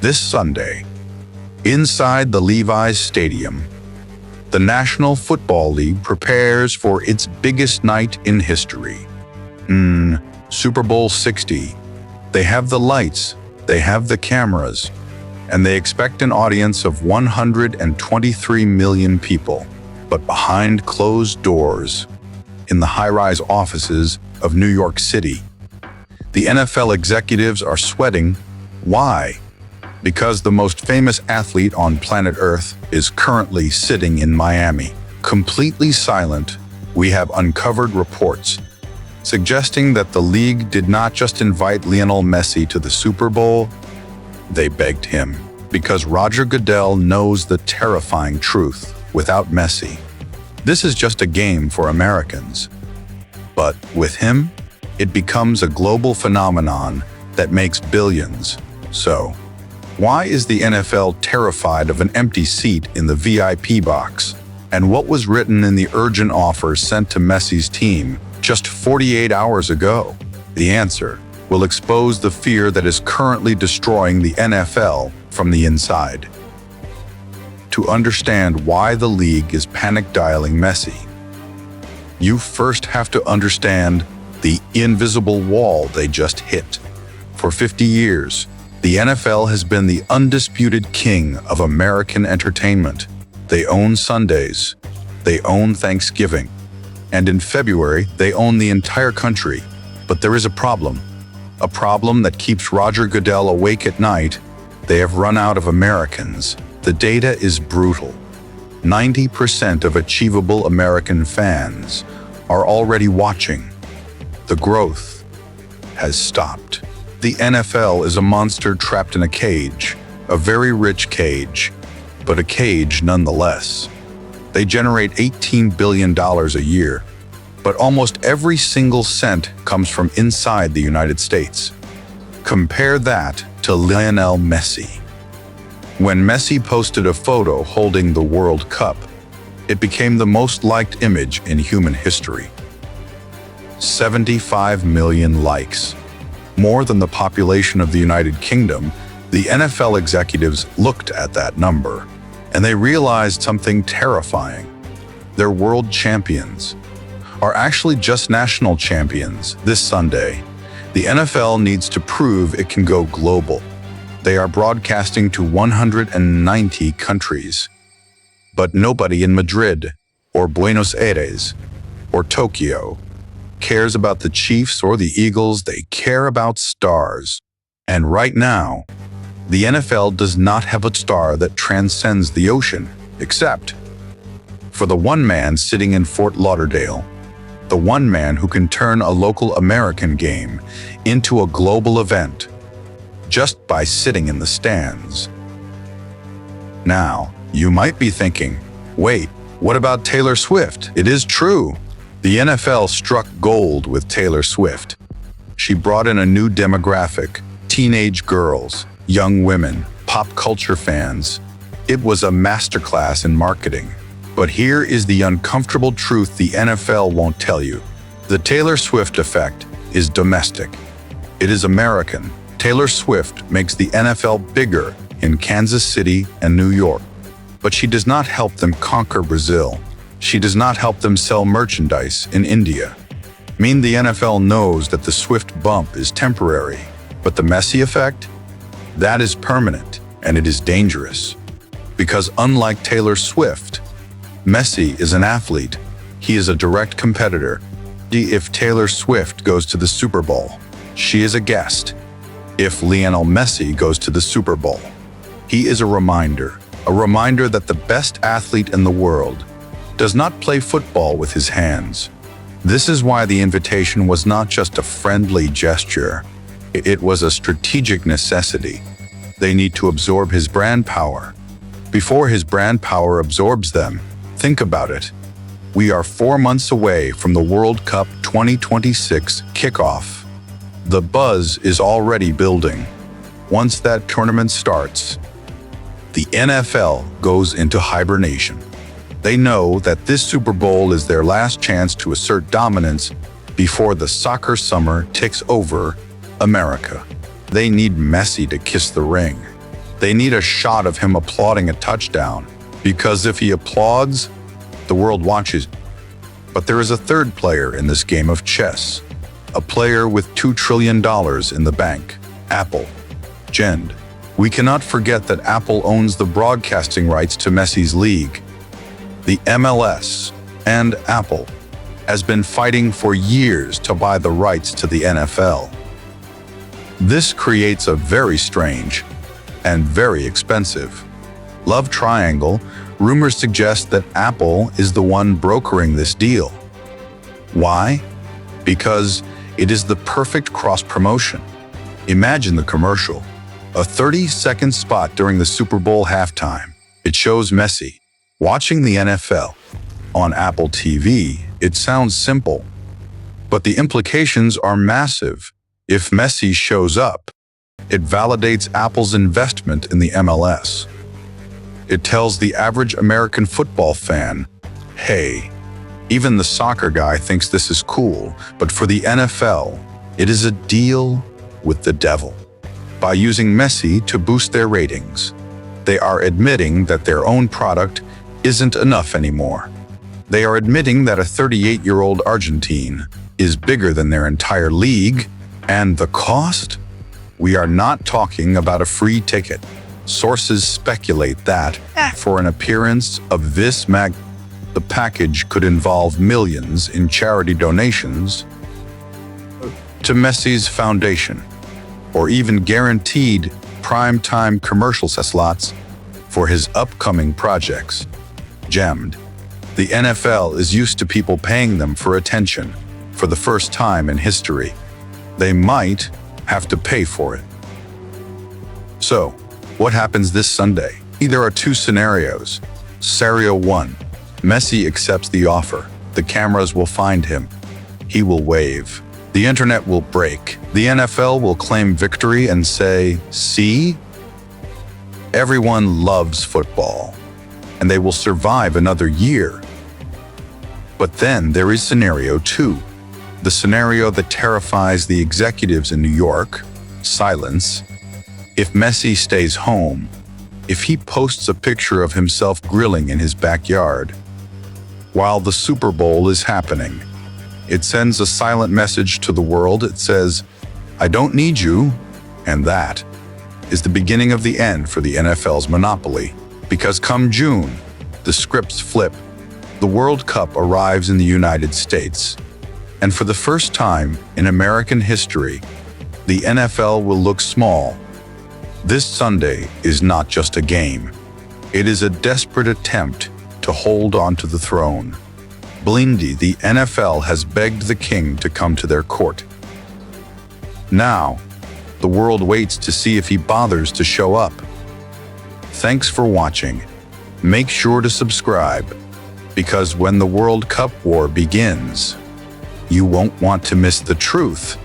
This Sunday, inside the Levi's Stadium, the National Football League prepares for its biggest night in history. Super Bowl 60. They have the lights, they have the cameras, and they expect an audience of 123 million people. But behind closed doors, in the high-rise offices of New York City, the NFL executives are sweating. Why? Because the most famous athlete on planet Earth is currently sitting in Miami. Completely silent, we have uncovered reports suggesting that the league did not just invite Lionel Messi to the Super Bowl, they begged him. Because Roger Goodell knows the terrifying truth: without Messi, this is just a game for Americans. But with him, it becomes a global phenomenon that makes billions. So, why is the NFL terrified of an empty seat in the VIP box? And what was written in the urgent offer sent to Messi's team just 48 hours ago? The answer will expose the fear that is currently destroying the NFL from the inside. To understand why the league is panic-dialing Messi, you first have to understand the invisible wall they just hit. For 50 years, the NFL has been the undisputed king of American entertainment. They own Sundays, they own Thanksgiving, and in February, they own the entire country. But there is a problem that keeps Roger Goodell awake at night. They have run out of Americans. The data is brutal. 90% of achievable American fans are already watching. The growth has stopped. The NFL is a monster trapped in a cage, a very rich cage, but a cage nonetheless. They generate $18 billion a year, but almost every single cent comes from inside the United States. Compare that to Lionel Messi. When Messi posted a photo holding the World Cup, it became the most liked image in human history. 75 million likes. More than the population of the United Kingdom. The NFL executives looked at that number, and they realized something terrifying. Their world champions are actually just national champions. This Sunday, the NFL needs to prove it can go global. They are broadcasting to 190 countries. But nobody in Madrid, or Buenos Aires, or Tokyo cares about the Chiefs or the Eagles. They care about stars. And right now, the NFL does not have a star that transcends the ocean, except for the one man sitting in Fort Lauderdale, the one man who can turn a local American game into a global event just by sitting in the stands. Now, you might be thinking, wait, what about Taylor Swift? It is true. The NFL struck gold with Taylor Swift. She brought in a new demographic: teenage girls, young women, pop culture fans. It was a masterclass in marketing. But here is the uncomfortable truth the NFL won't tell you. The Taylor Swift effect is domestic. It is American. Taylor Swift makes the NFL bigger in Kansas City and New York. But she does not help them conquer Brazil. She does not help them sell merchandise in India. The NFL knows that the Swift bump is temporary, but the Messi effect? That is permanent, and it is dangerous. Because unlike Taylor Swift, Messi is an athlete. He is a direct competitor. If Taylor Swift goes to the Super Bowl, she is a guest. If Lionel Messi goes to the Super Bowl, he is a reminder that the best athlete in the world does not play football with his hands. This is why the invitation was not just a friendly gesture. It was a strategic necessity. They need to absorb his brand power. Before his brand power absorbs them, think about it. We are 4 months away from the World Cup 2026 kickoff. The buzz is already building. Once that tournament starts, the NFL goes into hibernation. They know that this Super Bowl is their last chance to assert dominance before the soccer summer takes over America. They need Messi to kiss the ring. They need a shot of him applauding a touchdown, because if he applauds, the world watches. But there is a third player in this game of chess, a player with $2 trillion in the bank, Apple. Gend. We cannot forget that Apple owns the broadcasting rights to Messi's league. The MLS and Apple has been fighting for years to buy the rights to the NFL. This creates a very strange and very expensive love triangle. Rumors suggest that Apple is the one brokering this deal. Why? Because it is the perfect cross-promotion. Imagine the commercial, a 30-second spot during the Super Bowl halftime. It shows Messi watching the NFL on Apple TV. It sounds simple, but the implications are massive. If Messi shows up, it validates Apple's investment in the MLS. It tells the average American football fan, hey, even the soccer guy thinks this is cool, but for the NFL, it is a deal with the devil. By using Messi to boost their ratings, they are admitting that their own product isn't enough anymore. They are admitting that a 38-year-old Argentine is bigger than their entire league, and the cost? We are not talking about a free ticket. Sources speculate that, for an appearance of this the package could involve millions in charity donations to Messi's foundation, or even guaranteed prime-time commercial slots for his upcoming projects. Gemmed. The NFL is used to people paying them for attention for the first time in history. They might have to pay for it. So, what happens this Sunday? There are two scenarios. Scenario 1. Messi accepts the offer. The cameras will find him. He will wave. The internet will break. The NFL will claim victory and say, see? Everyone loves football, and they will survive another year. But then there is scenario 2. The scenario that terrifies the executives in New York. Silence. If Messi stays home, if he posts a picture of himself grilling in his backyard while the Super Bowl is happening, it sends a silent message to the world. It says, I don't need you. And that is the beginning of the end for the NFL's monopoly. Because come June, the scripts flip. The World Cup arrives in the United States. And for the first time in American history, the NFL will look small. This Sunday is not just a game. It is a desperate attempt to hold on to the throne. Blindy, the NFL has begged the king to come to their court. Now, the world waits to see if he bothers to show up. Thanks for watching. Make sure to subscribe, because when the World Cup war begins, you won't want to miss the truth.